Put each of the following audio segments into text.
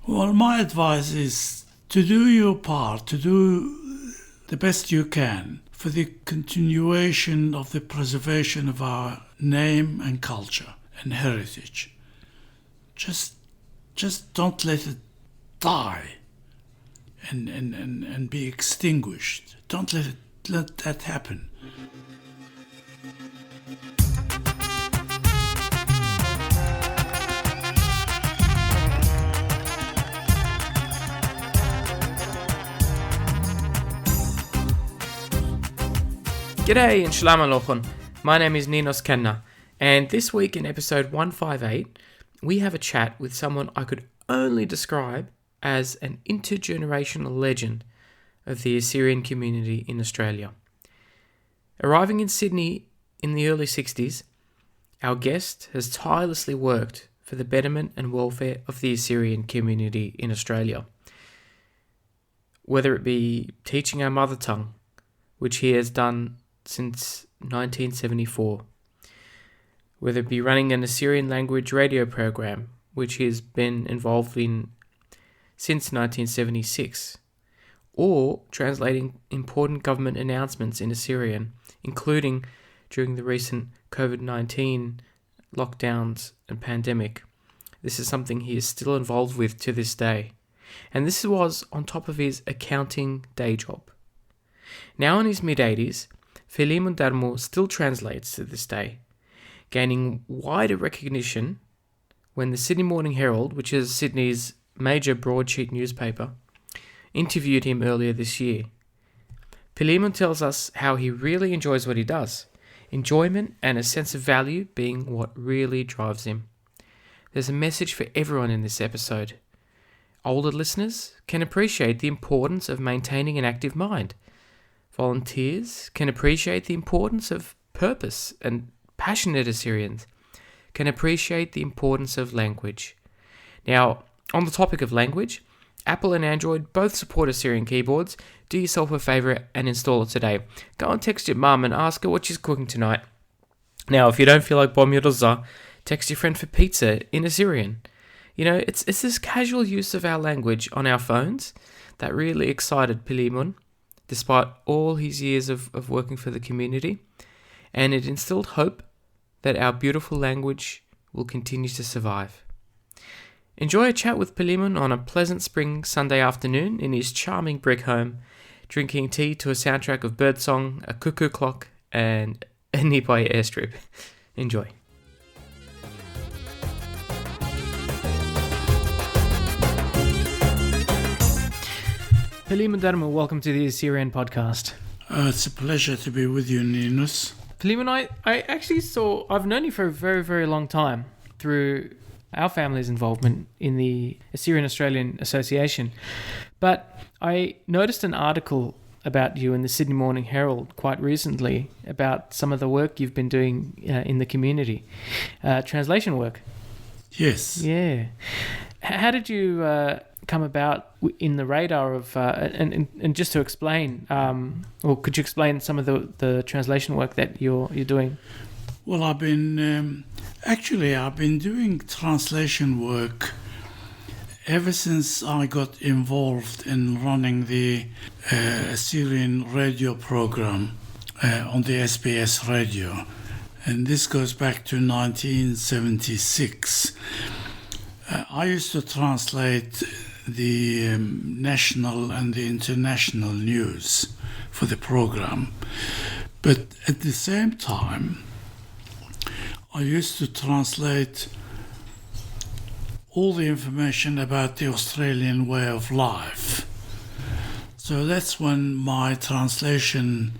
Well, my advice is to do your part, to do the best you can for the continuation of the preservation of our name and culture and heritage. Just don't let it die and be extinguished. Don't let that happen. G'day and Shalom Alochon. My name is Ninos Kenna, and this week in episode 158, we have a chat with someone I could only describe as an intergenerational legend of the Assyrian community in Australia. Arriving in Sydney in the early 60s, our guest has tirelessly worked for the betterment and welfare of the Assyrian community in Australia. Whether it be teaching our mother tongue, which he has done since 1974, whether it be running an Assyrian language radio program, which he has been involved in since 1976, or translating important government announcements in Assyrian, including during the recent COVID-19 lockdowns and pandemic. This is something he is still involved with to this day. And this was on top of his accounting day job. Now in his mid-80s, Philimon Darmo still translates to this day, gaining wider recognition when the Sydney Morning Herald, which is Sydney's major broadsheet newspaper, interviewed him earlier this year. Philimon tells us how he really enjoys what he does, enjoyment and a sense of value being what really drives him. There's a message for everyone in this episode. Older listeners can appreciate the importance of maintaining an active mind. Volunteers can appreciate the importance of purpose, and passionate Assyrians can appreciate the importance of language. Now, on the topic of language, Apple and Android both support Assyrian keyboards. Do yourself a favour and install it today. Go and text your mum and ask her what she's cooking tonight. Now, if you don't feel like bom yodozah, text your friend for pizza in Assyrian. You know, it's this casual use of our language on our phones that really excited Philimon, despite all his years of working for the community, and it instilled hope that our beautiful language will continue to survive. Enjoy a chat with Philimon on a pleasant spring Sunday afternoon in his charming brick home, drinking tea to a soundtrack of birdsong, a cuckoo clock, and a nearby airstrip. Enjoy. Philimon Darmo, welcome to the Assyrian podcast. It's a pleasure to be with you, Ninos. Philimon, I actually I've known you for a very, very long time through our family's involvement in the Assyrian Australian Association. But I noticed an article about you in the Sydney Morning Herald quite recently about some of the work you've been doing in the community. Translation work. Yes. Yeah. How did you come about in the radar of and just to explain, or could you explain some of the translation work that you're doing? Well, I've been doing translation work ever since I got involved in running the Assyrian radio program on the SBS radio, and this goes back to 1976. I used to translate the national and the international news for the program, but at the same time I used to translate all the information about the Australian way of life. So that's when my translation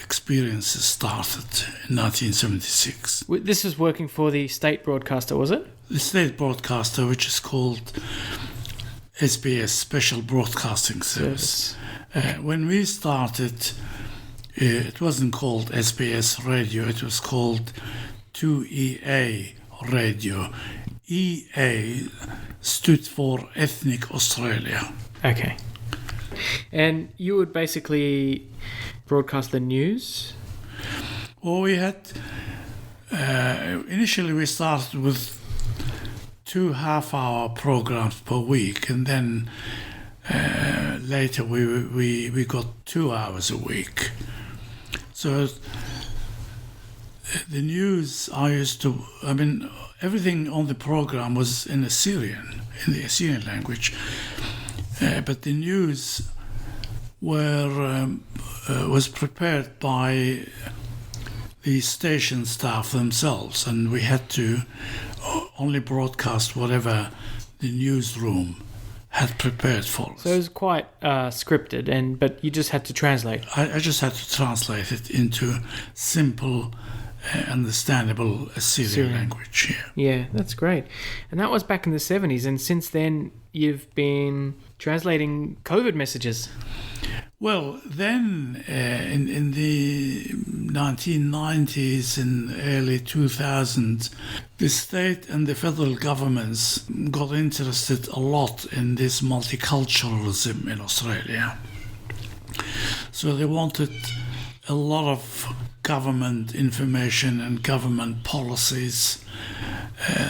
experiences started in 1976. This was working for the state broadcaster, was it? The state broadcaster, which is called SBS, Special Broadcasting Service. When we started, it wasn't called SBS Radio, it was called 2EA Radio. EA stood for Ethnic Australia. Okay. And you would basically broadcast the news? Well, we had... initially we started with 2 half-hour programs per week, and then later we got 2 hours a week. So the news everything on the program was in the Assyrian language, but the news was prepared by the station staff themselves, and we had to only broadcast whatever the newsroom had prepared for us. So it was quite scripted, but you just had to translate. I just had to translate it into simple, understandable Assyrian language. Yeah, that's great. And that was back in the 70s, and since then you've been translating COVID messages. Well, then in the 1990s and early 2000s, the state and the federal governments got interested a lot in this multiculturalism in Australia. So they wanted a lot of government information and government policies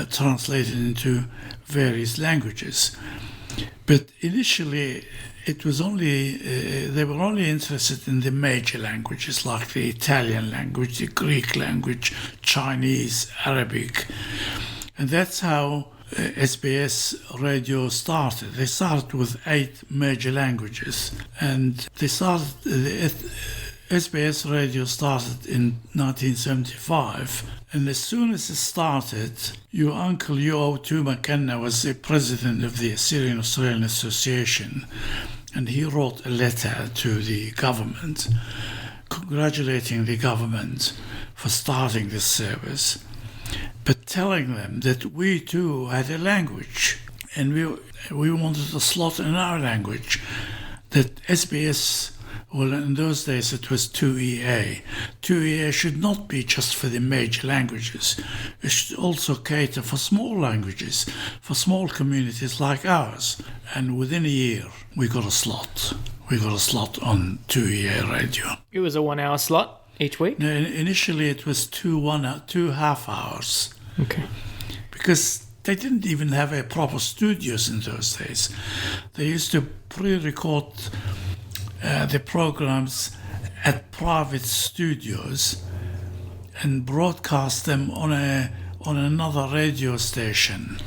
translated into various languages. But initially, it was they were only interested in the major languages like the Italian language, the Greek language, Chinese, Arabic. And that's how SBS radio started. They started with 8 major languages. And SBS radio started in 1975. And as soon as it started, your uncle U.O.2 McKenna was the president of the Assyrian Australian Association. And he wrote a letter to the government, congratulating the government for starting this service, but telling them that we too had a language, and we wanted a slot in our language. That SBS, well, in those days it was 2EA. 2EA should not be just for the major languages. It should also cater for small languages, for small communities like ours. And within a year, we got a slot. We got a slot on 2EA radio. It was a 1 hour slot each week? No, initially it was 2 half hours. Okay. Because they didn't even have a proper studios in those days. They used to pre-record the programs at private studios and broadcast them on another radio station.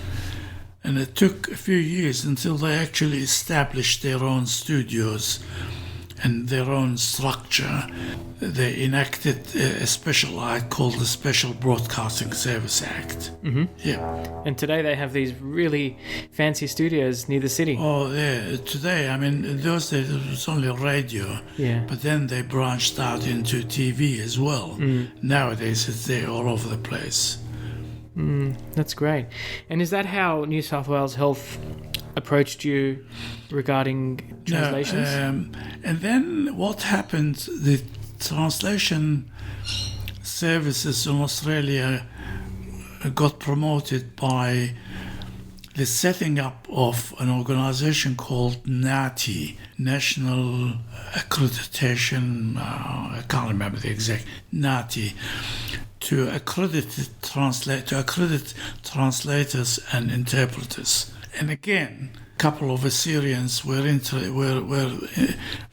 And it took a few years until they actually established their own studios and their own structure. They enacted a special act called the Special Broadcasting Service Act. Mm-hmm. Yeah. And today they have these really fancy studios near the city. Oh, yeah. Today, in those days it was only radio. Yeah. But then they branched out into TV as well. Mm. Nowadays it's there all over the place. That's great. And is that how New South Wales Health approached you regarding translations? No, and then what happened, the translation services in Australia got promoted by the setting up of an organisation called NATI, National Accreditation, I can't remember the exact, NATI, to accredit translators and interpreters. And again, a couple of Assyrians were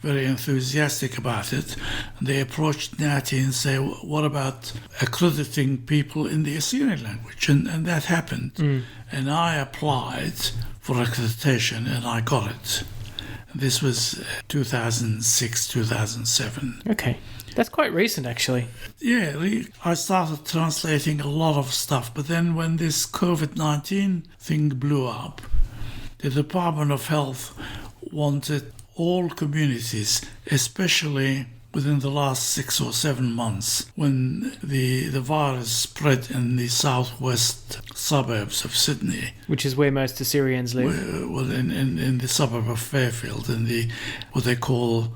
very enthusiastic about it. They approached NATI and said, what about accrediting people in the Assyrian language? And that happened. And I applied for accreditation and I got it. This was 2006, 2007. Okay. That's quite recent, actually. Yeah, I started translating a lot of stuff, but then when this COVID-19 thing blew up, the Department of Health wanted all communities, especially within the last 6 or 7 months, when the virus spread in the southwest suburbs of Sydney. Which is where most Assyrians live. Well, in the suburb of Fairfield, in the what they call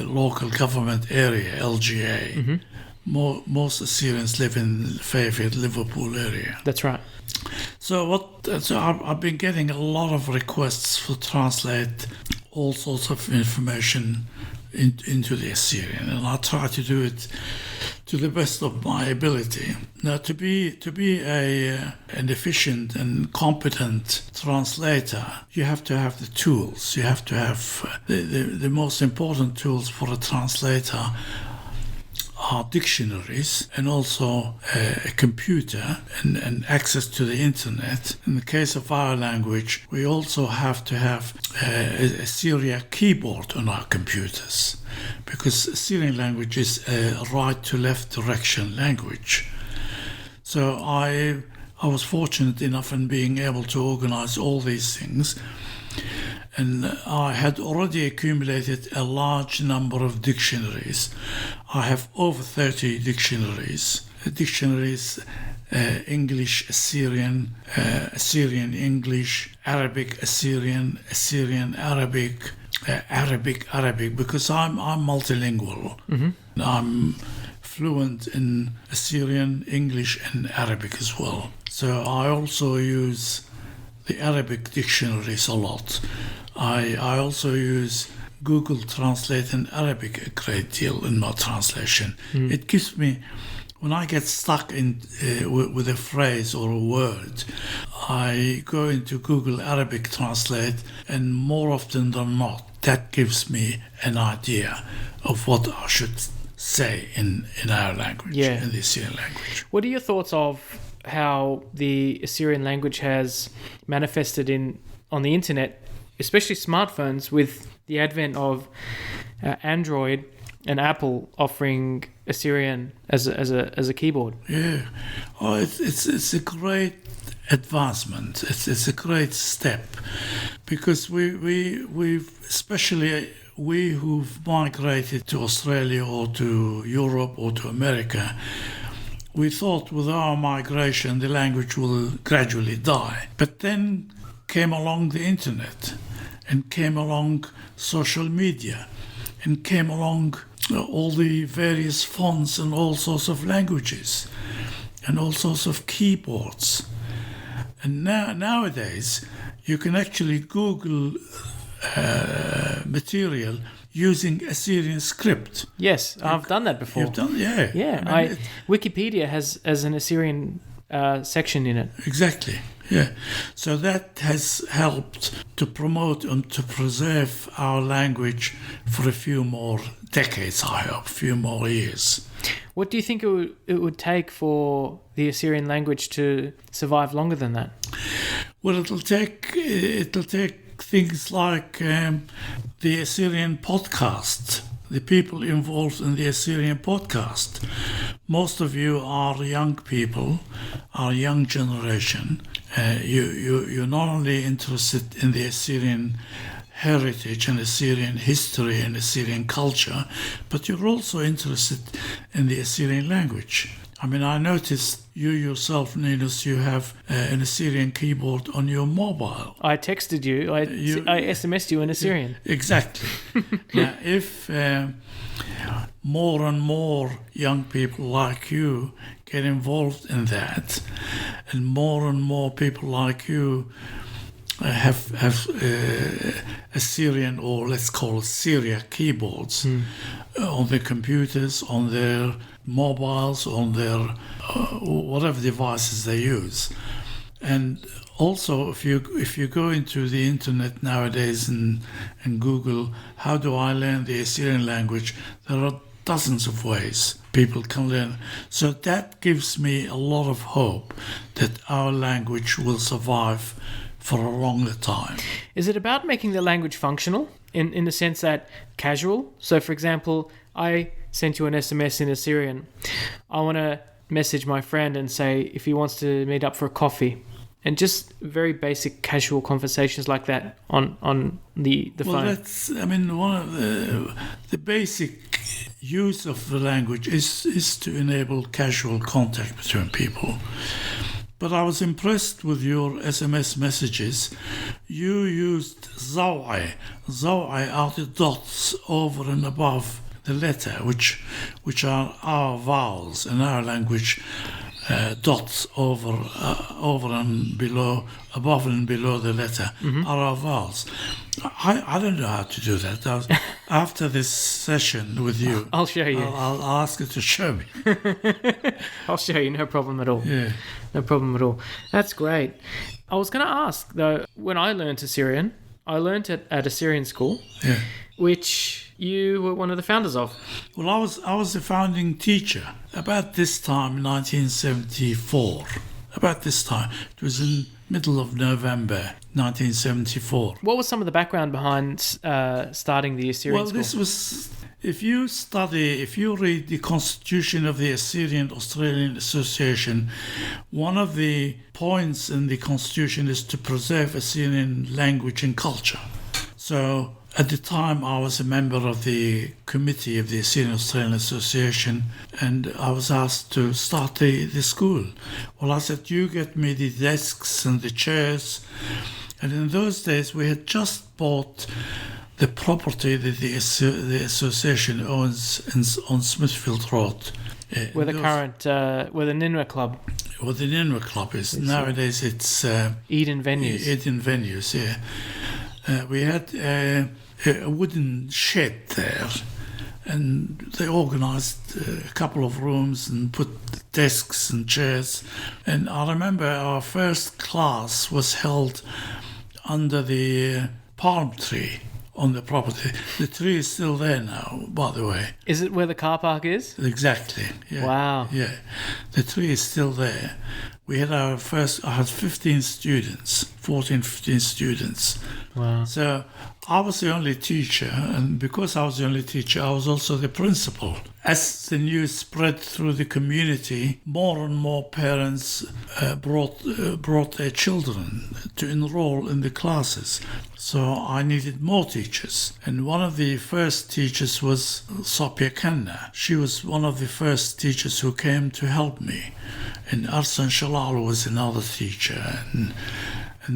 local government area, LGA. Mm-hmm. Most Assyrians live in Fairfield, Liverpool area. That's right. So I've been getting a lot of requests to translate all sorts of information into the Assyrian, and I try to do it to the best of my ability. Now, to be an efficient and competent translator, you have to have the tools. You have to have the most important tools for a translator are dictionaries and also a computer and access to the internet. In the case of our language, we also have to have a Syriac keyboard on our computers, because Syrian language is a right to left direction language. So I was fortunate enough in being able to organize all these things. And I had already accumulated a large number of dictionaries. I have over 30 dictionaries. English, Assyrian, Assyrian English, Arabic, Assyrian, Assyrian Arabic, Arabic, because I'm multilingual. Mm-hmm. I'm fluent in Assyrian, English, and Arabic as well. So I also use the Arabic dictionaries a lot. I also use Google Translate in Arabic a great deal in my translation. It gives me, when I get stuck in with a phrase or a word, I go into Google Arabic Translate, and more often than not, that gives me an idea of what I should say in our language, in the Assyrian language. What are your thoughts of how the Assyrian language has manifested on the internet, especially smartphones, with the advent of Android and Apple offering Assyrian as a keyboard? Yeah, it's a great advancement. It's a great step, because we've especially we who've migrated to Australia or to Europe or to America, we thought with our migration the language will gradually die. But then came along the internet, and came along social media, and came along all the various fonts and all sorts of languages and all sorts of keyboards. And nowadays you can actually Google material using Assyrian script. Yes, I've done that before. You've done, yeah. Yeah, Wikipedia has an Assyrian section in it. Exactly. Yeah, so that has helped to promote and to preserve our language for a few more decades, I hope, a few more years. What do you think it would take for the Assyrian language to survive longer than that? Well, it'll take things like the Assyrian podcast. The people involved in the Assyrian podcast. Most of you are young people, are young generation. You're not only interested in the Assyrian heritage and Assyrian history and Assyrian culture, but you're also interested in the Assyrian language. I mean, I noticed you yourself, Ninus, you have an Assyrian keyboard on your mobile. I texted you. I SMS'd you in Assyrian. Exactly. Now, if more and more young people like you get involved in that, and more people like you have Assyrian, or let's call it Syriac keyboards on their computers, on their mobiles, on their whatever devices they use. And also, if you go into the internet nowadays and Google, how do I learn the Assyrian language, there are dozens of ways people can learn. So that gives me a lot of hope that our language will survive for a longer time. Is it about making the language functional in the sense that casual? So, for example, I sent you an SMS in Assyrian. I want to message my friend and say if he wants to meet up for a coffee, and just very basic casual conversations like that on the phone. Well, that's, I mean, one of the basic use of the language is to enable casual contact between people. But I was impressed with your SMS messages. You used zawai. Zawai are the dots over and above the letter, which are our vowels in our language. Dots over and below, above and below the letter are our vowels. I don't know how to do that. After this session with you, I'll show you. I'll ask you to show me. I'll show you, no problem at all. Yeah. No problem at all. That's great. I was going to ask, though, when I learned Assyrian, I learned it at Assyrian school, Yeah. which you were one of the founders of. Well, I was the founding teacher about this time, 1974. About this time. It was in middle of November, 1974. What was some of the background behind starting the Assyrian school? Well, this was, if you read the Constitution of the Assyrian Australian Association, one of the points in the Constitution is to preserve Assyrian language and culture. So at the time, I was a member of the committee of the Assyrian Australian Association, and I was asked to start the school. Well, I said, you get me the desks and the chairs. And in those days, we had just bought the property that the association owns on Smithfield Road. Where the Ninra Club. Well, the Ninra Club is. Nowadays, it's... Eden Venues. Eden Venues, yeah. We had a wooden shed there, and they organised a couple of rooms and put desks and chairs. And I remember our first class was held under the palm tree on the property. The tree is still there now, by the way. Is it where the car park is? Exactly. Yeah. Wow. Yeah, the tree is still there. We had I had 15 students, 14, 15 students. Wow. So I was the only teacher, and because I was the only teacher, I was also the principal. As the news spread through the community, more and more parents brought their children to enroll in the classes. So I needed more teachers. And one of the first teachers was Sapia Kanna. She was one of the first teachers who came to help me. And Arsan Shalal was another teacher. And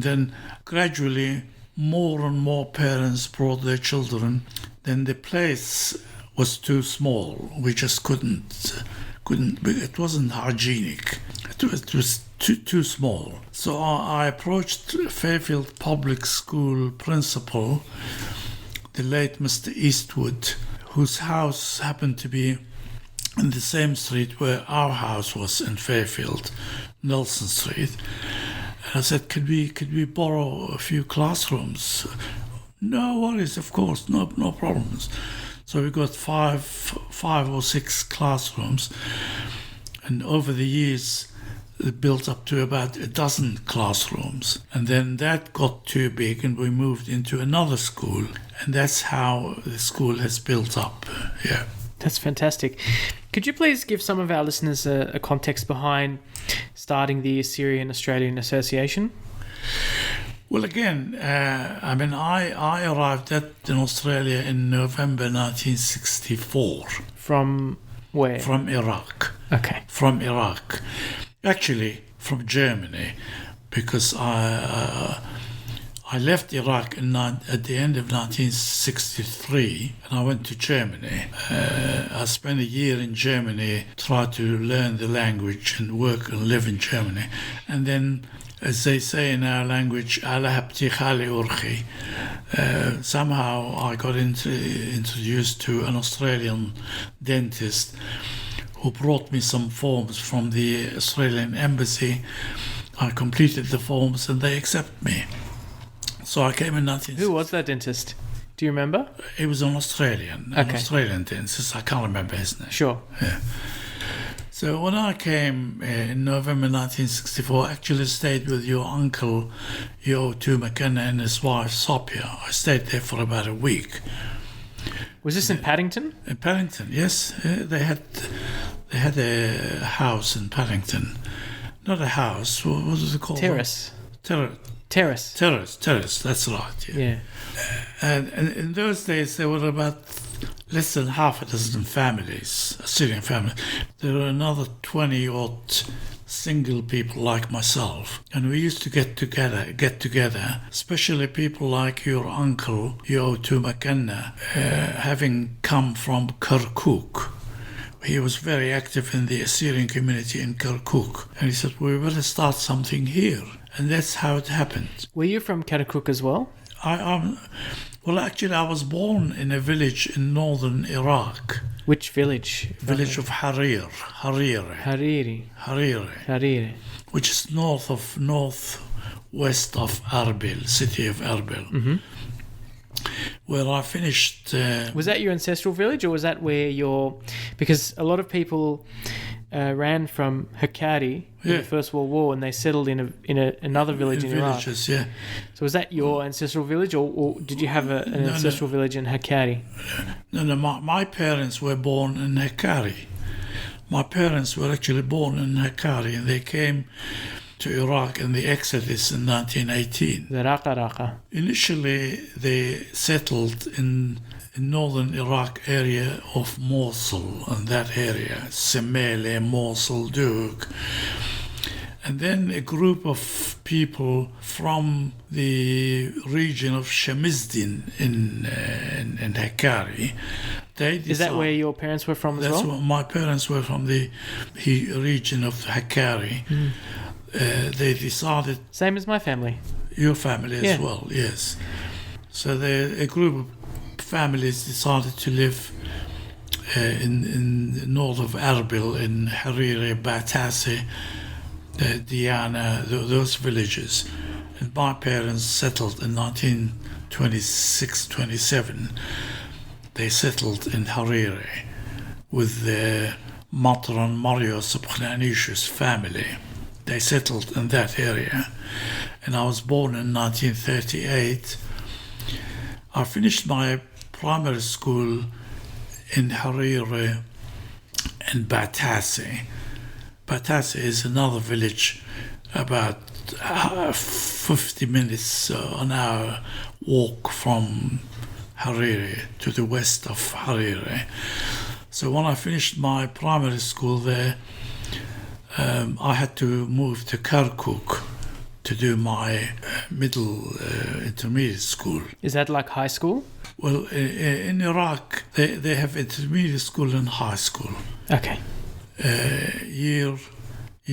then gradually more and more parents brought their children. Then the place was too small. We just couldn't. It wasn't hygienic. It was too small. So I approached Fairfield Public School principal, the late Mr. Eastwood, whose house happened to be in the same street where our house was in Fairfield, Nelson Street. And I said, could we borrow a few classrooms? No worries, of course, no problems. So we got five or six classrooms, and over the years it built up to about a dozen classrooms. And then that got too big, and we moved into another school, and that's how the school has built up. Yeah. That's fantastic. Could you please give some of our listeners a context behind starting the Assyrian Australian Association? Well, again, I arrived in Australia in November 1964. From where? From Iraq. Okay. From Iraq. Actually, from Germany, because I left Iraq at the end of 1963, and I went to Germany. I spent a year in Germany, tried to learn the language and work and live in Germany. And then, as they say in our language, somehow I got introduced to an Australian dentist who brought me some forms from the Australian embassy. I completed the forms and they accepted me. So I came in 19... Who was that dentist? Do you remember? He was an Australian dentist. I can't remember his name. Sure. Yeah. So when I came in November 1964, I actually stayed with your uncle, Yo2 McKenna, and his wife, Sapia. I stayed there for about a week. Was this in Paddington? In Paddington, yes. They had a house in Paddington. Not a house. What was it called? Terrace. Terrace, that's right. Yeah. And in those days, there were about less than half a dozen families, Assyrian families. There were another 20-odd single people like myself. And we used to get together, especially people like your uncle, Yo2 McKenna, having come from Kirkuk. He was very active in the Assyrian community in Kirkuk. And he said, we better start something here. And that's how it happened. Were you from Kirkuk as well? Well, actually, I was born in a village in northern Iraq, Which village? village of Hariri, Hariri. which is northwest of Erbil, city of Erbil, Mm-hmm. where I finished. Was that your ancestral village, or was that where your... Because a lot of people ran from Hakkari in Yeah. the First World War, and they settled in another village in Iraq. villages, yeah. So was that your ancestral village, or did you have an No. ancestral village in Hakkari? No, my parents were born in Hakkari. My parents were actually born in Hakkari, and they came to Iraq in the Exodus in 1918. The Raqqa. Initially, they settled in northern Iraq area of Mosul, and that area, Semele, Mosul, Duk. And then a group of people from the region of Shamizdin in Hakkari. Is that where your parents were from as That's well? where my parents were from, the region of Hakkari. They decided, Same as my family. your family as Yeah. well, yes. So a group of families decided to live in the north of Erbil, in Hariri, Batasi, Diana, those villages. And my parents settled in 1926-27. They settled in Hariri with the Matron Mario Subkhanish's family. They settled in that area. And I was born in 1938. I finished my primary school in Hariri and Batasi. Batasi is another village about 50 minutes, an hour walk from Hariri, to the west of Hariri. So when I finished my primary school there, I had to move to Kirkuk to do my middle intermediate school. Is that like high school? Well, in Iraq, they have intermediate school and high school. Okay. Year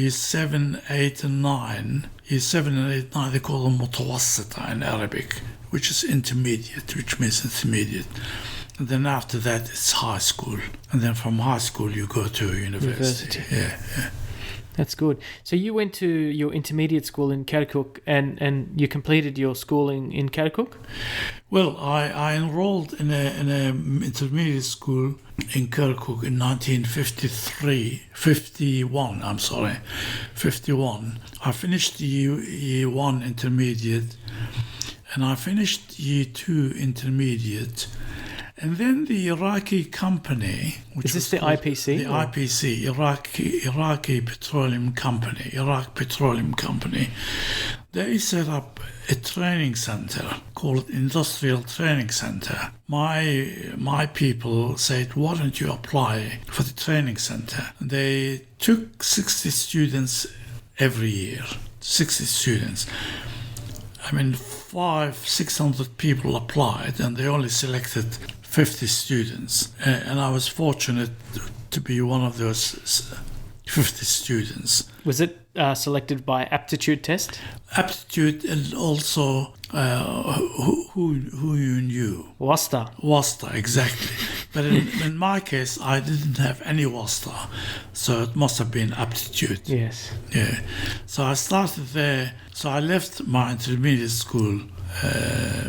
7, 8 and 9. Year 7 and 8 9, they call them mutawassita in Arabic, which is intermediate, which means intermediate. And then after that, it's high school. And then from high school, you go to university. Yeah. That's good. So you went to your intermediate school in Kirkuk, and you completed your schooling in Kirkuk? Well, I enrolled in an intermediate school in Kirkuk in 51. I finished year 1 intermediate, and I finished year 2 intermediate. And then the Iraqi company, which Is this was the called IPC? The IPC, Iraqi Petroleum Company, Iraq Petroleum Company, they set up a training center called Industrial Training Center. My people said, why don't you apply for the training center? They took 60 students every year, 60 students. I mean, 600 people applied, and they only selected 50 students. And I was fortunate to be one of those 50 students. Was it selected by aptitude test? Aptitude, and also who you knew. Wasta, exactly. But in my case, I didn't have any wasta, so it must have been aptitude. Yes. Yeah. So I started there. So I left my intermediate school,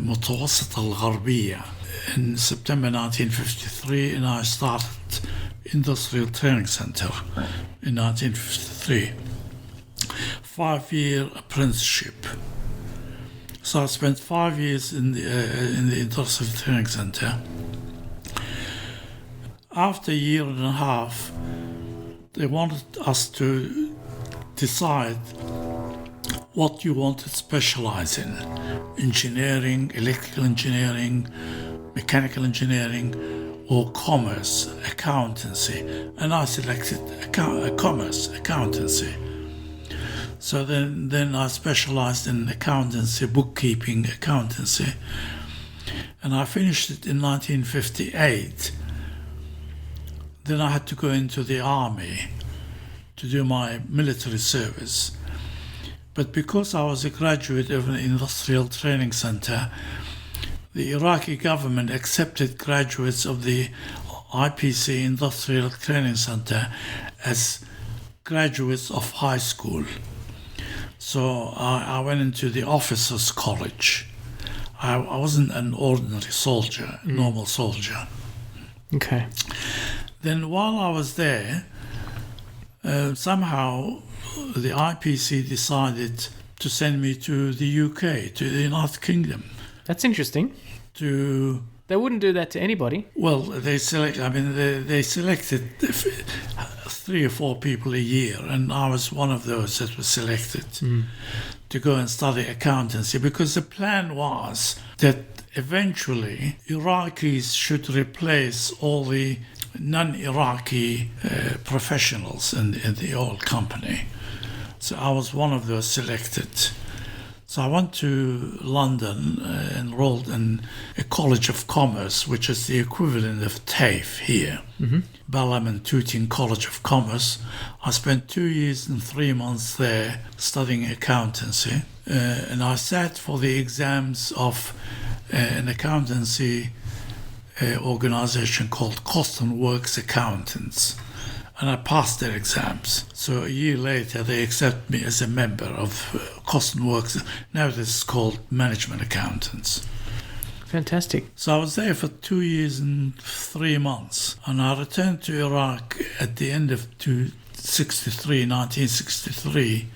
متوسط الغربية, in September 1953, and I started Industrial Training Center in 1953. 5-year apprenticeship. So I spent 5 years in the Industrial Training Center. After a year and a half, they wanted us to decide what you want to specialize in: engineering, electrical engineering, mechanical engineering, or commerce, accountancy. And I selected commerce, accountancy. So then I specialized in accountancy, bookkeeping, accountancy. And I finished it in 1958. Then I had to go into the army to do my military service. But because I was a graduate of an industrial training center, the Iraqi government accepted graduates of the IPC Industrial Training Center as graduates of high school. So I went into the officers' college. I wasn't an ordinary soldier, normal soldier. Okay. Then while I was there, somehow the IPC decided to send me to the UK, to the United Kingdom. That's interesting. They wouldn't do that to anybody. Well, they selected 3 or 4 people a year, and I was one of those that was selected to go and study accountancy, because the plan was that eventually Iraqis should replace all the non-Iraqi professionals in the oil company. So I was one of those selected. So I went to London, enrolled in a College of Commerce, which is the equivalent of TAFE here, Balham and Tooting College of Commerce. I spent 2 years and 3 months there studying accountancy, and I sat for the exams of an accountancy organization called Cost and Works Accountants, and I passed their exams. So a year later, they accepted me as a member of Cost and Works. Now this is called Management Accountants. Fantastic. So I was there for 2 years and 3 months, and I returned to Iraq at the end of 1963.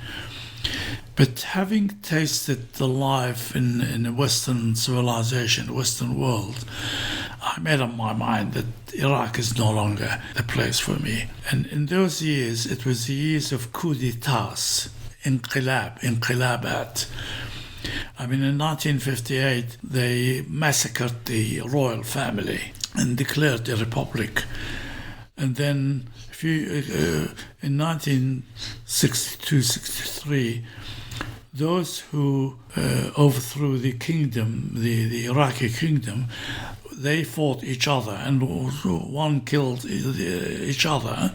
But having tasted the life in the Western civilization, Western world, I made up my mind that Iraq is no longer the place for me. And in those years, it was the years of coups d'etats, inqilabat. I mean, in 1958, they massacred the royal family and declared a republic. And then in 1962-63, those who overthrew the kingdom, the Iraqi kingdom, they fought each other, and one killed each other.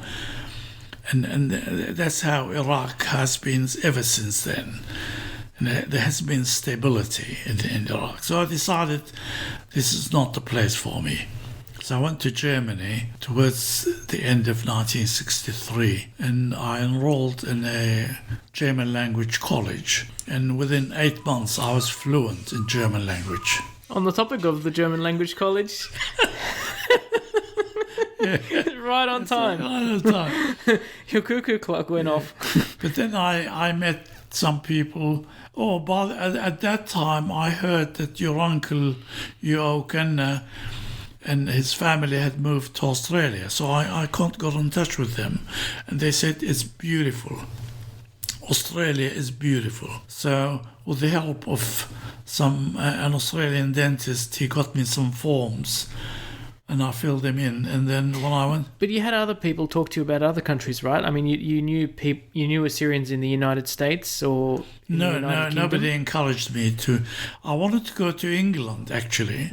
And that's how Iraq has been ever since then. And there has been stability in Iraq. So I decided this is not the place for me. So I went to Germany towards the end of 1963, and I enrolled in a German language college. And within 8 months, I was fluent in German language. On the topic of the German language college, right on time. Right on time. Your cuckoo clock went off. But then I met some people. But at that time, I heard that your uncle, Jochen, and his family had moved to Australia. So I got in touch with them, and they said it's beautiful. Australia is beautiful. So with the help of an Australian dentist, he got me some forms, and I filled them in. And then when I went, but you had other people talk to you about other countries, right? I mean, you knew Assyrians in the United States or no, nobody encouraged me to. I wanted to go to England actually,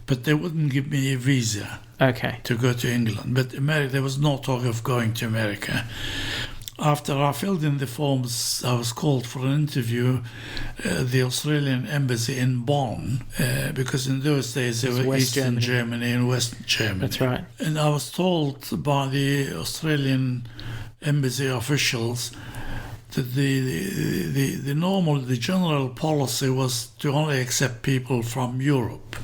but they wouldn't give me a visa. Okay. To go to England, but America, there was no talk of going to America. After I filled in the forms, I was called for an interview at the Australian embassy in Bonn, because in those days there were West Eastern Germany and Western Germany. That's right. And I was told by the Australian embassy officials that the general policy was to only accept people from Europe.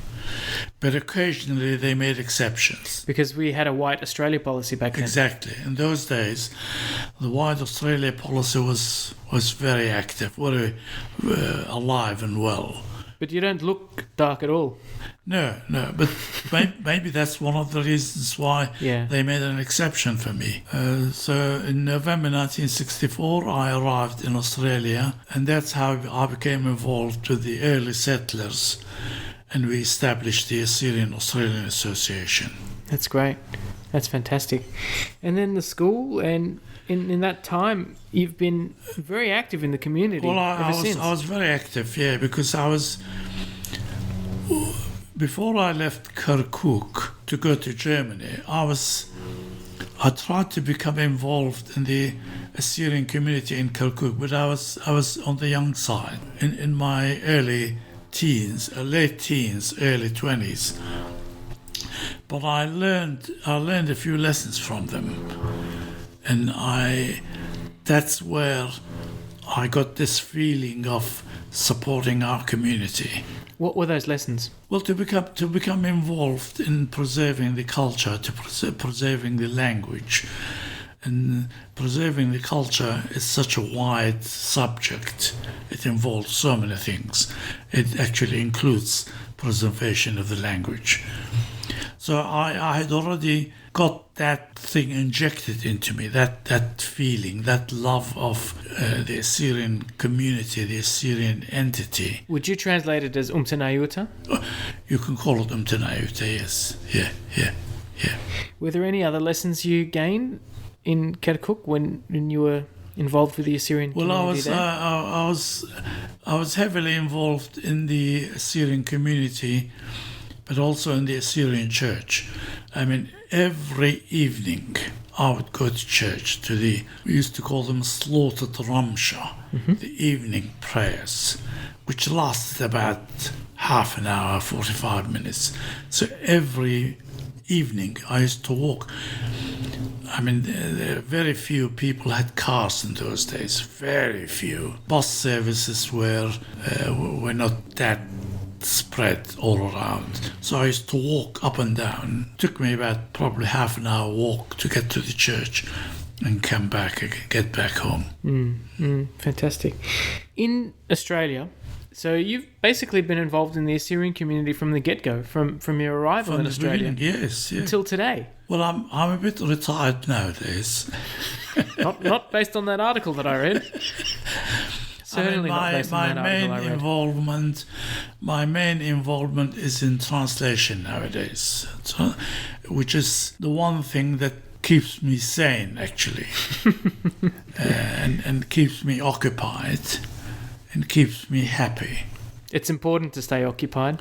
But occasionally they made exceptions. Because we had a white Australia policy back then. Exactly. In those days, the white Australia policy was very active, very alive and well. But you don't look dark at all. No. But maybe that's one of the reasons why they made an exception for me. So in November 1964, I arrived in Australia, and that's how I became involved with the early settlers. And we established the Assyrian Australian Association. That's great. That's fantastic. And then the school, and in that time, you've been very active in the community. Well, I was very active, because I was... Before I left Kirkuk to go to Germany, I tried to become involved in the Assyrian community in Kirkuk, but I was on the young side. In my early late teens, early 20s. But I learned a few lessons from them, and that's where I got this feeling of supporting our community. What were those lessons? Well, to become involved in preserving the culture, preserving the language, and preserving the culture is such a wide subject. It involves so many things. It actually includes preservation of the language. So I had already got that thing injected into me, that feeling, that love of the Assyrian community, the Assyrian entity. Would you translate it as Umtanayuta? You can call it Umtanayuta, yes. Yeah. Were there any other lessons you gained in Kirkuk when you were involved with the Assyrian community? Well, I was heavily involved in the Assyrian community, but also in the Assyrian church. I mean, every evening I would go to church we used to call them slaughtered Ramsha, the evening prayers, which lasted about half an hour, 45 minutes. So every evening I used to walk. I mean, very few people had cars in those days, very few. Bus services were not that spread all around. So I used to walk up and down. It took me about probably half an hour walk to get to the church and come back, get back home. Fantastic. In Australia, so you've basically been involved in the Assyrian community from the get-go, from your arrival in Australia. Yes. Until today. Well, I'm a bit retired nowadays. not based on that article that I read. Certainly not based on that article I read. My main involvement is in translation nowadays, which is the one thing that keeps me sane, actually, and keeps me occupied and keeps me happy. It's important to stay occupied.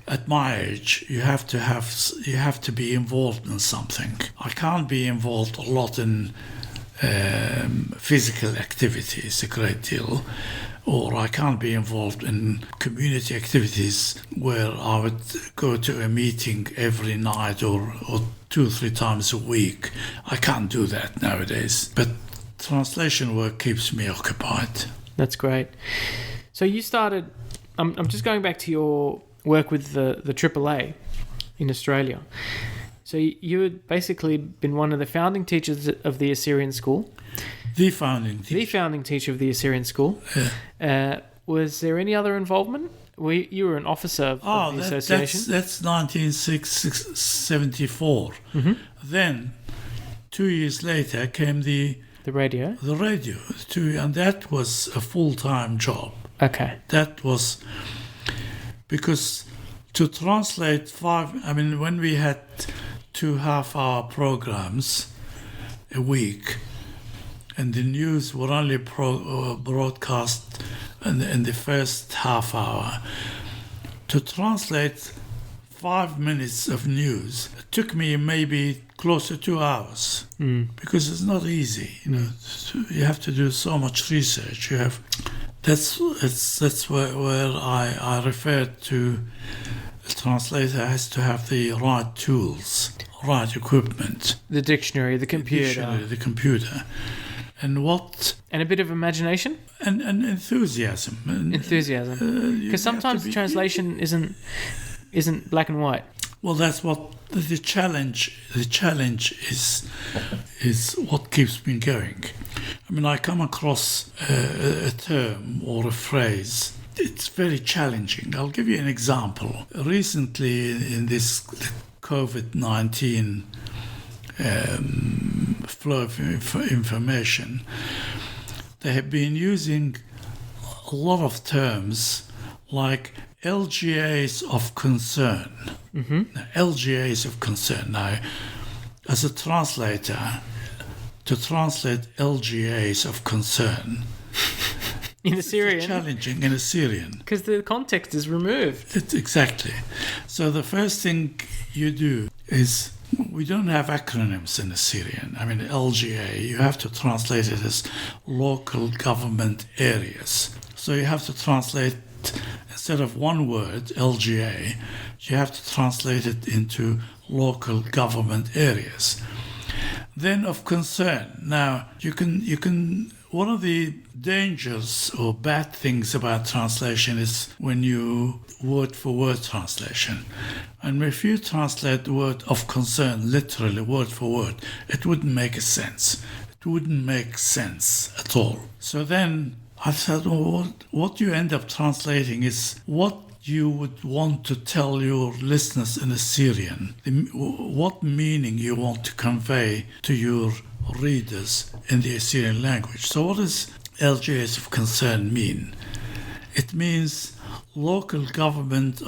At my age, you have to be involved in something. I can't be involved a lot in physical activities a great deal, or I can't be involved in community activities where I would go to a meeting every night or 2 or 3 times a week. I can't do that nowadays, but translation work keeps me occupied. That's great. So you started, I'm just going back to your work with the AAA in Australia. So you had basically been one of the founding teachers of the Assyrian school. The founding teacher of the Assyrian school. Yeah. Was there any other involvement? You were an officer of the association? That's 1974. Mm-hmm. Then, 2 years later, came the radio. The radio, and that was a full-time job. Okay. That was because to translate when we had 2 half-hour programs a week, and the news were only broadcast in the first half hour, to translate 5 minutes of news, it took me maybe close to 2 hours, because it's not easy. You have to do so much research. That's where I referred to. The translator has to have the right tools, right equipment. The dictionary, the computer. The computer. And a bit of imagination? And enthusiasm. Enthusiasm. Because sometimes translation isn't black and white. Well, that's what the challenge is what keeps me going. I mean, I come across a term or a phrase. It's very challenging. I'll give you an example. Recently, in this COVID-19 flow of information, they have been using a lot of terms like LGAs of concern. Mm-hmm. Now, LGAs of concern. Now, as a translator, to translate LGAs of concern in Assyrian, it's challenging in Assyrian because the context is removed. Exactly. So the first thing you do is, we don't have acronyms in Assyrian. I mean, LGA, you have to translate it as local government areas. So you have to translate it, instead of one word, LGA, you have to translate it into local government areas. Then of concern. Now, you can one of the dangers or bad things about translation is when you word for word translation. And if you translate the word of concern literally word for word, it wouldn't make a sense. It wouldn't make sense at all. So then I said, well, what you end up translating is what you would want to tell your listeners in Assyrian, what meaning you want to convey to your readers in the Assyrian language. So what does LGAs of concern mean? It means local government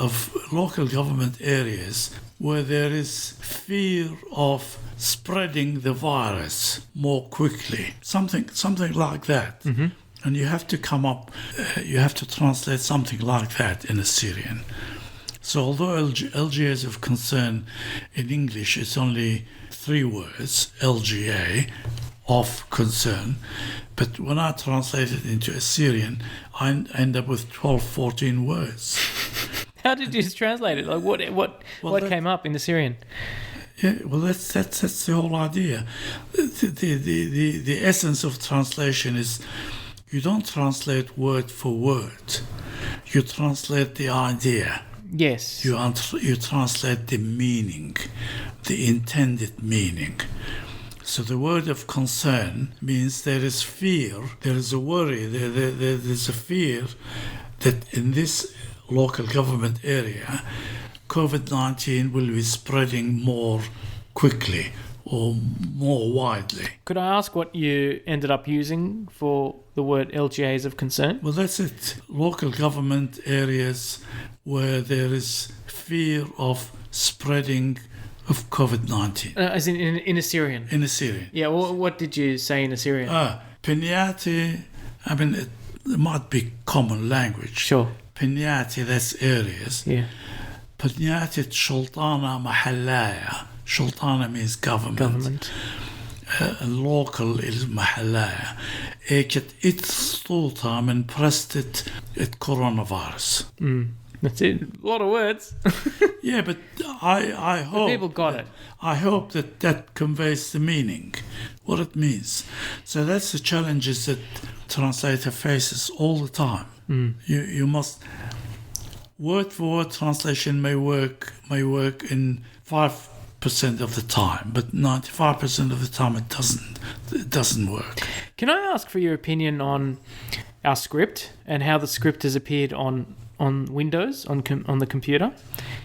areas where there is fear of spreading the virus more quickly. Something like that. Mm-hmm. And you have to you have to translate something like that in Assyrian. So although LGAs of concern in English is only 3 words, LGA, of concern, but when I translate it into Assyrian, I end up with 12, 14 words. How did you translate it? Like what came up in Assyrian? Yeah, well, that's the whole idea. The essence of translation is you don't translate word for word. You translate the idea. Yes. You translate the meaning, the intended meaning. So the word of concern means there is fear, there is a worry, there's a fear that in this local government area, COVID-19 will be spreading more quickly or more widely. Could I ask what you ended up using for the word LGAs of concern? Well, that's it. Local government areas where there is fear of spreading of COVID-19. As in Assyrian? In Assyrian. Yeah, well, what did you say in Assyrian? Pinyati, I mean, it might be common language. Sure. Pinyati, that's areas. Yeah. Pinyati Sultana Mahallaya. Sultana means government. Local is Mahallaya. Eket itstuta min prestit it coronavirus. That's it. A lot of words. Yeah, but I hope... People got it. I hope that conveys the meaning, what it means. So that's the challenges that translator faces all the time. You must... Word-for-word translation may work in 5% of the time, but 95% of the time it doesn't work. Can I ask for your opinion on our script and how the script has appeared on Windows, on the computer?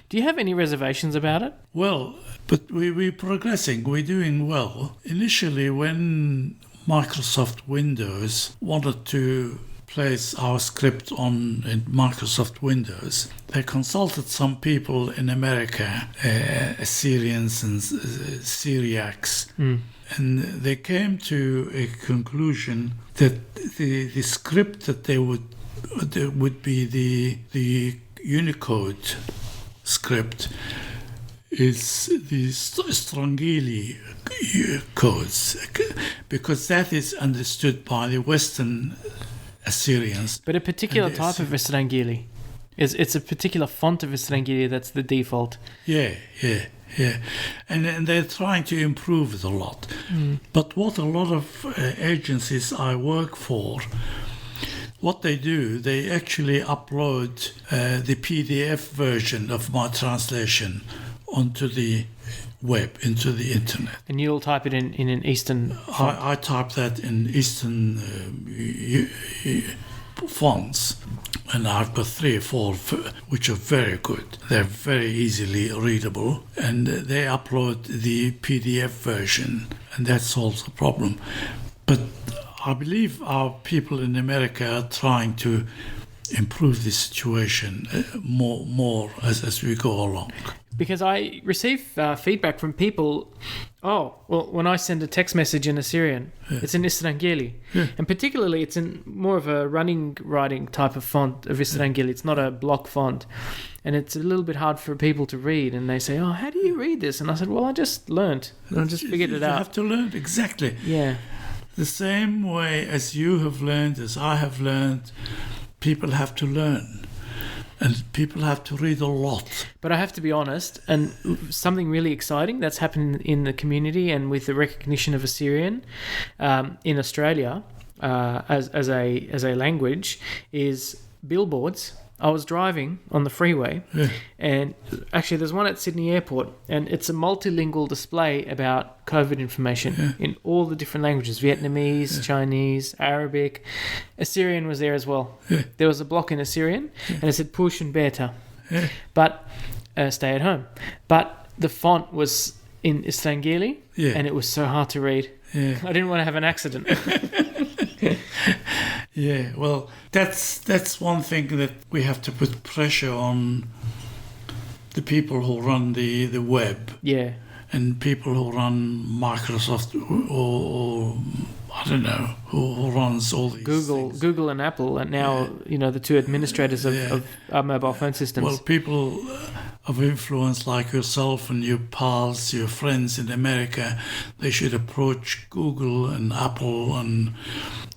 Do you have any reservations about it? Well, but we're progressing. We're doing well. Initially, when Microsoft Windows wanted to place our script in Microsoft Windows, they consulted some people in America, Assyrians and Syriacs, and they came to a conclusion that the script that they would be the Unicode script is the Strangili codes, because that is understood by the Western Assyrians. But a particular type of Strangili. It's a particular font of Strangili that's the default. Yeah. And they're trying to improve it a lot. But what a lot of agencies I work for, what they do, they actually upload the PDF version of my translation onto the web, into the internet. And you'll type it in an Eastern font? I type that in Eastern fonts, and I've got 3 or 4 which are very good. They're very easily readable, and they upload the PDF version, and that solves the problem. But I believe our people in America are trying to improve the situation more as we go along. Because I receive feedback from people, when I send a text message in Assyrian, it's in Strangili. And particularly it's in more of a writing type of font of Strangili. It's not a block font. And it's a little bit hard for people to read. And they say, how do you read this? And I said, well, I just learned. I just figured it out. You have to learn, exactly. Yeah. The same way as you have learned, as I have learned, people have to learn. and people have to read a lot. But I have to be honest, and something really exciting that's happened in the community and with the recognition of Assyrian in Australia as a language is billboards. I was driving on the freeway, and actually there's one at Sydney Airport, and it's a multilingual display about COVID information in all the different languages: Vietnamese, Chinese, Arabic. Assyrian was there as well. There was a block in Assyrian, and it said "Push and Beta," but stay at home. But the font was in Istangeli, and it was so hard to read. I didn't want to have an accident. Yeah, well, that's one thing that we have to put pressure on the people who run the web. Yeah. And people who run Microsoft or I don't know who runs all these things. Google and Apple, and now the two administrators of our mobile phone systems. Well, people of influence like yourself and your pals, your friends in America, they should approach Google and Apple and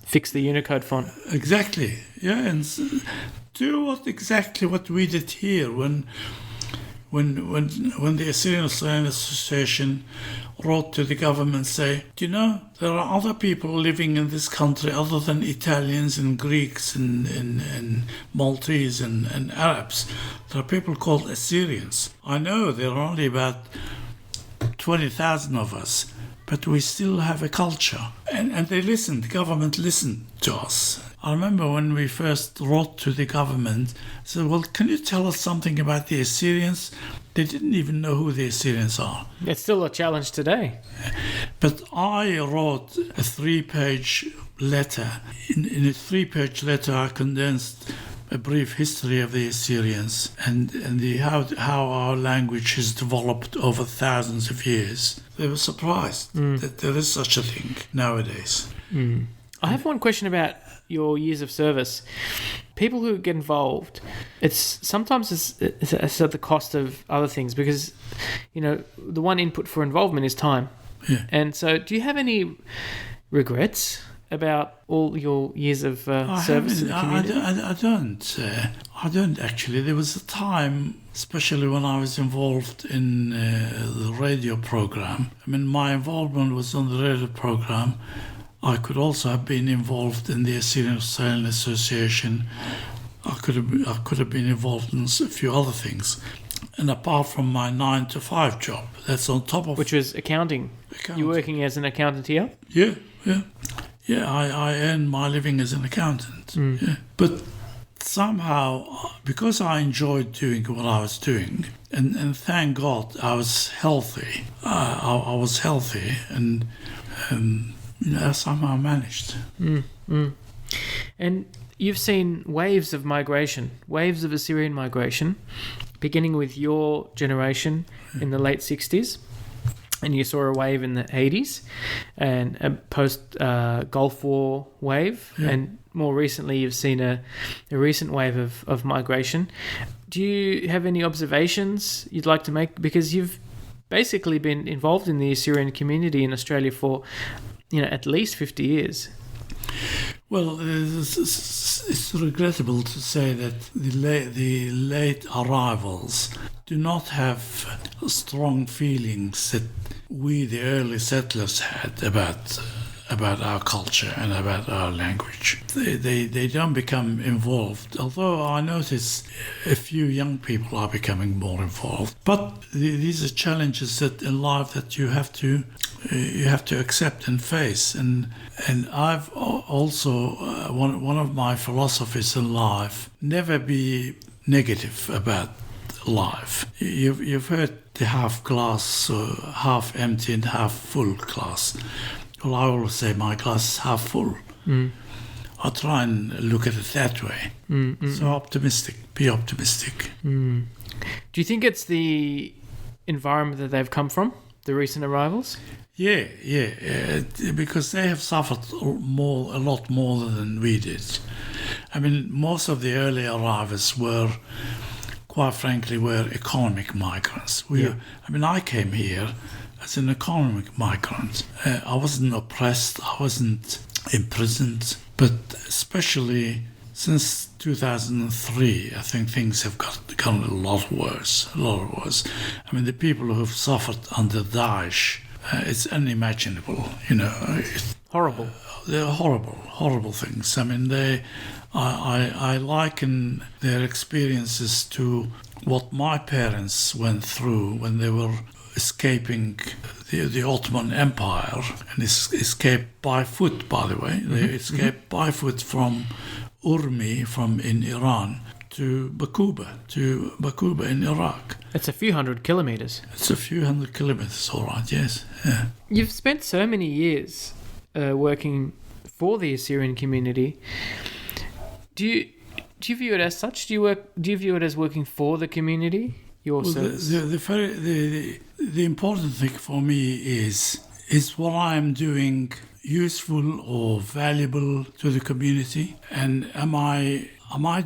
fix the Unicode font. Exactly, yeah, and do exactly what we did here when the Assyrian Association wrote to the government, say, do you know, there are other people living in this country other than Italians and Greeks and Maltese and Arabs. There are people called Assyrians. I know there are only about 20,000 of us, but we still have a culture. And they listened, the government listened to us. I remember when we first wrote to the government, said, well, can you tell us something about the Assyrians? They didn't even know who the Assyrians are. It's still a challenge today. But I wrote a 3-page letter. In a 3-page letter, I condensed a brief history of the Assyrians and how our language has developed over thousands of years. They were surprised that there is such a thing nowadays. I have one question about your years of service. People who get involved, it's sometimes it's at the cost of other things, because the one input for involvement is time. Yeah. And so, do you have any regrets about all your years of service to the community? I don't actually. There was a time, especially when I was involved in the radio program. I mean, my involvement was on the radio program. I could also have been involved in the Assyrian Association. I could have been involved in a few other things. And apart from my 9-to-5 job, that's on top of... Which was accounting. You're working as an accountant here? Yeah. I earn my living as an accountant. Yeah. But somehow, because I enjoyed doing what I was doing, and thank God I was healthy. I was healthy, and somehow managed. And you've seen waves of migration, waves of Assyrian migration, beginning with your generation in the late 60s. And you saw a wave in the 80s, and a post-Gulf War wave. Yeah. And more recently, you've seen a recent wave of migration. Do you have any observations you'd like to make? Because you've basically been involved in the Assyrian community in Australia for at least 50 years. Well, it's regrettable to say that the late arrivals do not have strong feelings that we, the early settlers, had about our culture and about our language. They don't become involved, although I notice a few young people are becoming more involved. But these are challenges that in life that you have to accept and face. And I've also one of my philosophies in life: never be negative about life. You've heard the half glass, half empty and half full glass. Well, I always say my glass is half full. I try and look at it that way. So be optimistic. Do you think it's the environment that they've come from, the recent arrivals? Yeah, because they have suffered a lot more than we did. I mean, most of the early arrivals were, quite frankly, economic migrants. I came here as an economic migrant. I wasn't oppressed, I wasn't imprisoned, but especially since 2003, I think things have gone a lot worse. I mean, the people who have suffered under Daesh, it's unimaginable. Horrible. They're horrible things. I mean, I liken their experiences to what my parents went through when they were escaping the Ottoman Empire, and escaped by foot, by the way. They escaped by foot from Urmi, in Iran, to Bakuba in Iraq. It's a few hundred kilometers. It's a few hundred kilometers, all right, yes. Yeah. You've spent so many years working for the Assyrian community. Do you view it as such? Do you view it as working for the community? The important thing for me is what I am doing useful or valuable to the community, and am I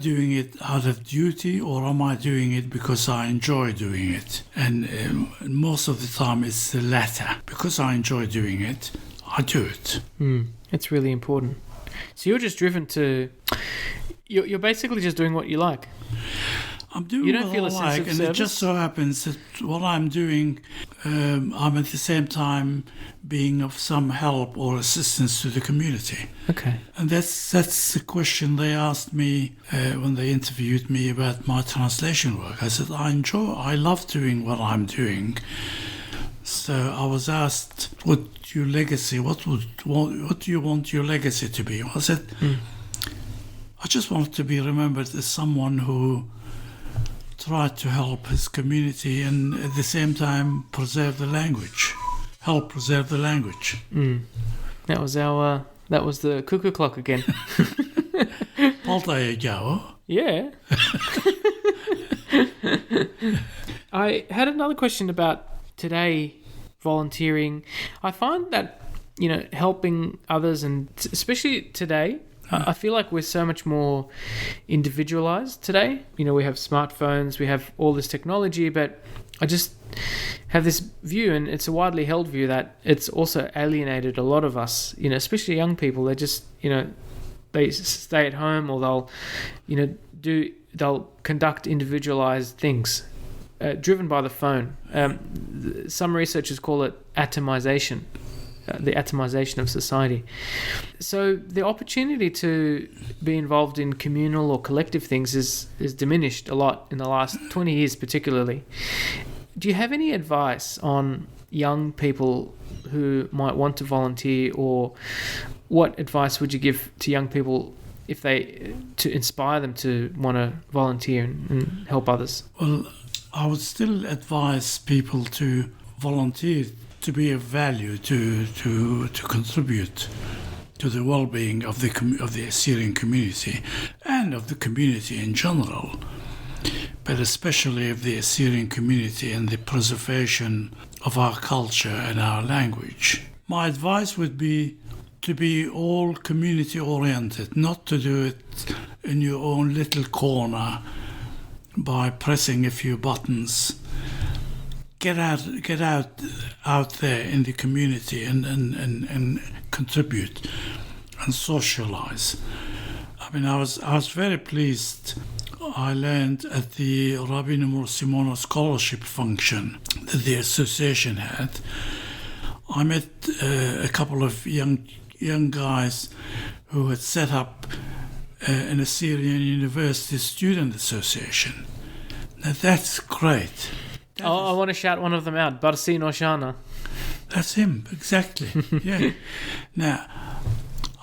doing it out of duty, or am I doing it because I enjoy doing it? And most of the time it's the latter. Because I enjoy doing it, I do it. It's really important. So you're just driven to... You're basically just doing what you like. I'm doing you don't what feel I a sense like, of and service? it just so happens that what I'm doing, I'm at the same time being of some help or assistance to the community. Okay. And that's the question they asked me when they interviewed me about my translation work. I said, I love doing what I'm doing. So I was asked, what do you want your legacy to be? I said, I just want to be remembered as someone who tried to help his community and at the same time help preserve the language. That was the cuckoo clock again. Paltaya Gao. Yeah. I had another question about today volunteering. I find that, helping others, and especially today, I feel like we're so much more individualized today. We have smartphones, we have all this technology, but I just have this view, and it's a widely held view, that it's also alienated a lot of us, especially young people. They just, they stay at home, or they'll conduct individualized things driven by the phone. Some researchers call it atomization. The atomization of society. So the opportunity to be involved in communal or collective things is diminished a lot in the last 20 years particularly. Do you have any advice on young people who might want to volunteer, or what advice would you give to young people to inspire them to want to volunteer and help others? Well, I would still advise people to volunteer, to be of value, to contribute to the well-being of the Assyrian community and of the community in general, but especially of the Assyrian community and the preservation of our culture and our language. My advice would be to be all community-oriented, not to do it in your own little corner by pressing a few buttons. Get out there in the community and contribute and socialize. I mean, I was very pleased. I learned at the Rabbeinu Mor Simona scholarship function that the association had. I met a couple of young guys who had set up an Assyrian University Student Association. Now that's great. I want to shout one of them out, Barsin Oshana. That's him, exactly. Yeah. Now,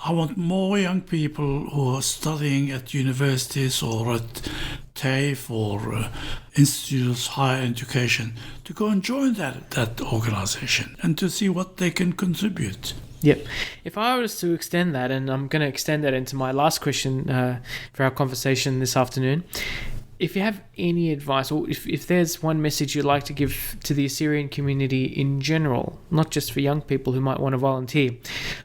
I want more young people who are studying at universities or at TAFE or institutes of higher education to go and join that organization and to see what they can contribute. Yep. If I was to extend that, and I'm going to extend that into my last question for our conversation this afternoon, if you have any advice, or if there's one message you'd like to give to the Assyrian community in general, not just for young people who might want to volunteer,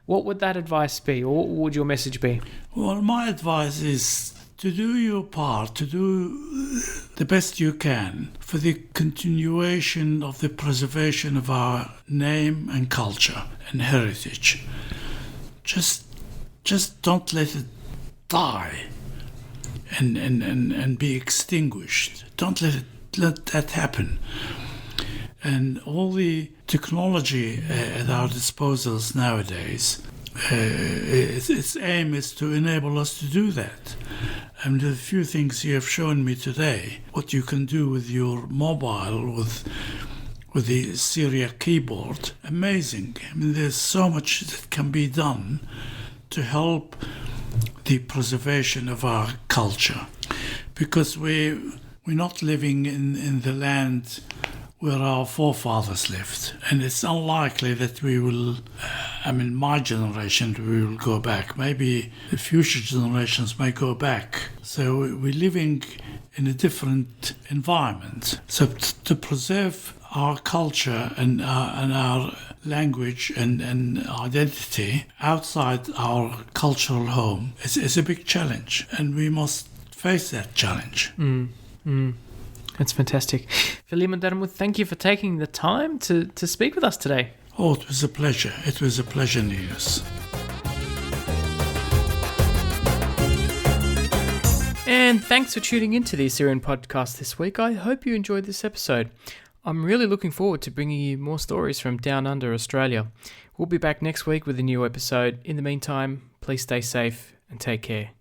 what would that advice be, or what would your message be? Well, my advice is to do your part, to do the best you can for the continuation of the preservation of our name and culture and heritage. Just don't let it die. and be extinguished. Don't let that happen. And all the technology at our disposals nowadays, its aim is to enable us to do that. And the few things you have shown me today, what you can do with your mobile, with the Syria keyboard, amazing. I mean, there's so much that can be done to help the preservation of our culture, because we're not living in the land where our forefathers lived, and it's unlikely that we will, my generation, we will go back. Maybe the future generations may go back. So we're living in a different environment. So to preserve our culture and our language and identity outside our cultural home is a big challenge, and we must face that challenge. That's fantastic. Philimon Darmo, thank you for taking the time to speak with us today. Oh, it was a pleasure. It was a pleasure, Niels. And thanks for tuning into the Assyrian podcast this week. I hope you enjoyed this episode. I'm really looking forward to bringing you more stories from down under Australia. We'll be back next week with a new episode. In the meantime, please stay safe and take care.